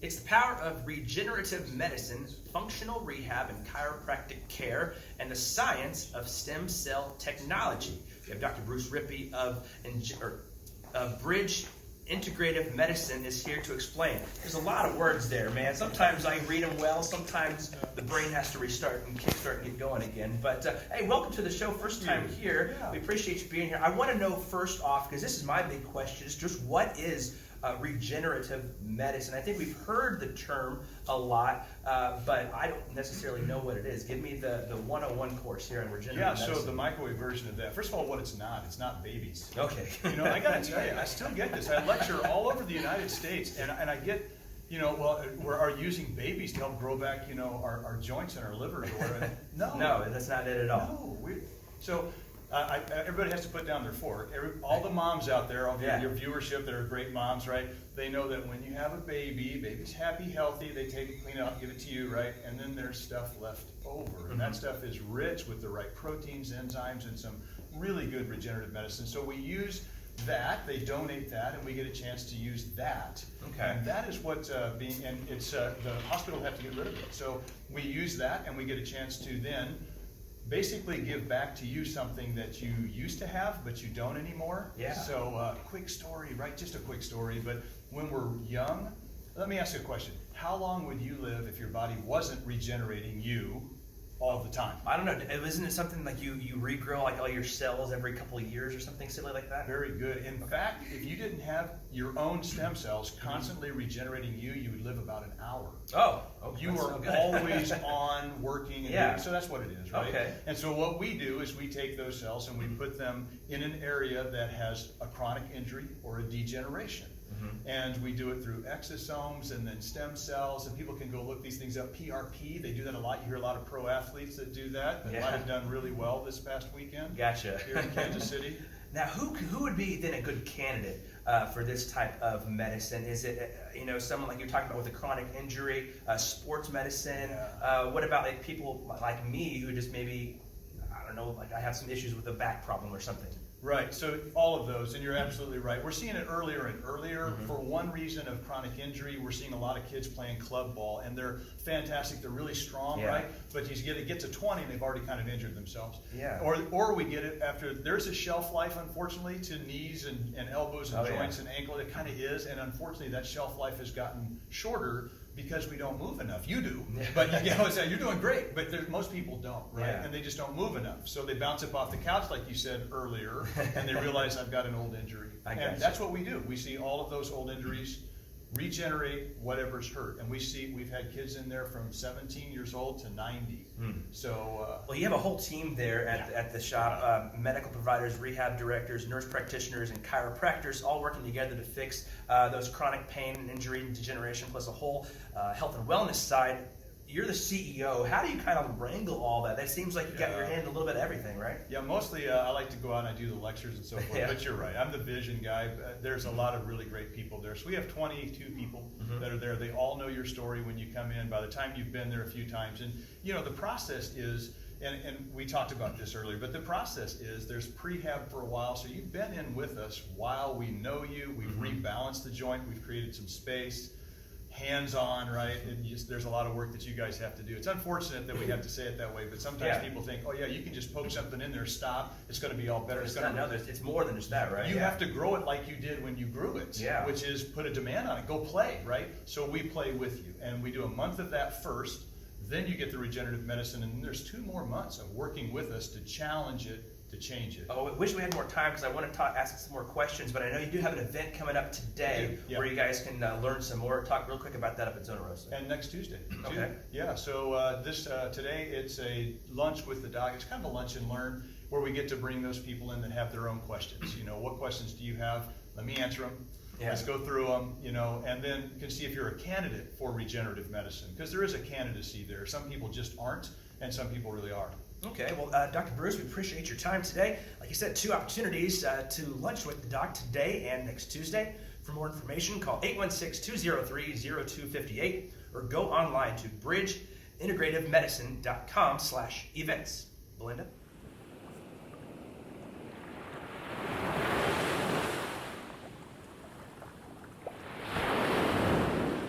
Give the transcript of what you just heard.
It's the power of regenerative medicine, functional rehab, and chiropractic care, and the science of stem cell technology. We have Dr. Bruce Rippey of Bridge Integrative Medicine is here to explain. There's a lot of words there, man. Sometimes I read them well, sometimes the brain has to restart and kickstart and get going again. But hey, welcome to the show. First time here. We appreciate you being here. I want to know first off, because this is my big question, is just what is regenerative medicine? I think we've heard the term a lot, but I don't necessarily know what it is. Give me the 101 course here on regenerative medicine. So the microwave version of that. First of all, what it's not babies. Okay. You know, I got to tell you, I still get this. I lecture all over the United States, and I get, we are using babies to help grow back, our joints and our livers or whatever. No, that's not it at all. No, everybody has to put down their fork. All the moms out there, your viewership that are great moms, right? They know that when you have a baby's happy, healthy, they take it, clean it up, give it to you, right? And then there's stuff left over. And that stuff is rich with the right proteins, enzymes, and some really good regenerative medicine. So we use that, they donate that, and we get a chance to use that. Okay. And that is what the hospital have to get rid of it. So we use that, and we get a chance to then basically give back to you something that you used to have, but you don't anymore. Yeah. So quick story, right? Just a quick story. But when we're young, let me ask you a question. How long would you live if your body wasn't regenerating you all the time? I don't know. Isn't it something like you regrow like all your cells every couple of years or something silly like that? Very good. In fact, if you didn't have your own stem cells constantly regenerating you, you would live about an hour. Oh, you are always on working. And so that's what it is, right? Okay. And so what we do is we take those cells and we put them in an area that has a chronic injury or a degeneration. And we do it through exosomes and then stem cells, and people can go look these things up. PRP, they do that a lot. You hear a lot of pro athletes that do that. They might have done really well this past weekend. Gotcha. Here in Kansas City. Now, who would be then a good candidate for this type of medicine? Is it someone like you're talking about with a chronic injury, sports medicine? What about like people like me who just maybe, I don't know, like I have some issues with a back problem or something? Right, so all of those, and you're absolutely right. We're seeing it earlier and earlier. For one reason of chronic injury, we're seeing a lot of kids playing club ball, and they're fantastic, they're really strong, right? But you get to 20 and they've already kind of injured themselves. Or we get it after, there's a shelf life, unfortunately, to knees and elbows and joints and ankle. It kind of is, and unfortunately that shelf life has gotten shorter because we don't move enough. You do, but you're doing great, but most people don't, right? And they just don't move enough. So they bounce up off the couch, like you said earlier, and they realize I've got an old injury. And that's what we do. We see all of those old injuries regenerate whatever's hurt. And we've had kids in there from 17 years old to 90. So well, you have a whole team there at the shop, medical providers, rehab directors, nurse practitioners, and chiropractors all working together to fix those chronic pain and injury and degeneration, plus a whole health and wellness side. You're the CEO. How do you kind of wrangle all that? That seems like you got your hand in a little bit of everything, right? Yeah, mostly I like to go out and I do the lectures and so forth, but you're right. I'm the vision guy. There's a lot of really great people there. So we have 22 people that are there. They all know your story when you come in. By the time you've been there a few times. And, the process is, and we talked about this earlier, but the process is there's prehab for a while. So you've been in with us while we know you. We've rebalanced the joint. We've created some space. Hands-on, right? And there's a lot of work that you guys have to do. It's unfortunate that we have to say it that way, but sometimes people think, oh yeah, you can just poke something in there, stop, it's going to be all better. It's more than just that, right? You have to grow it like you did when you grew it, which is put a demand on it. Go play, right? So we play with you, and we do a month of that first, then you get the regenerative medicine, and then there's 2 more months of working with us to challenge it, to change it. Oh, I wish we had more time because I want to ask some more questions, but I know you do have an event coming up today where you guys can learn some more. Talk real quick about that up at Zona Rosa. And next Tuesday. Okay. Yeah, so today it's a lunch with the doc. It's kind of a lunch and learn where we get to bring those people in that have their own questions. What questions do you have? Let me answer them. Let's go through them, and then you can see if you're a candidate for regenerative medicine, because there is a candidacy there. Some people just aren't, and some people really are. Okay, well, Dr. Bruce, we appreciate your time today. Like you said, 2 opportunities to lunch with the doc today and next Tuesday. For more information, call 816-203-0258 or go online to bridgeintegrativemedicine.com/events. Belinda?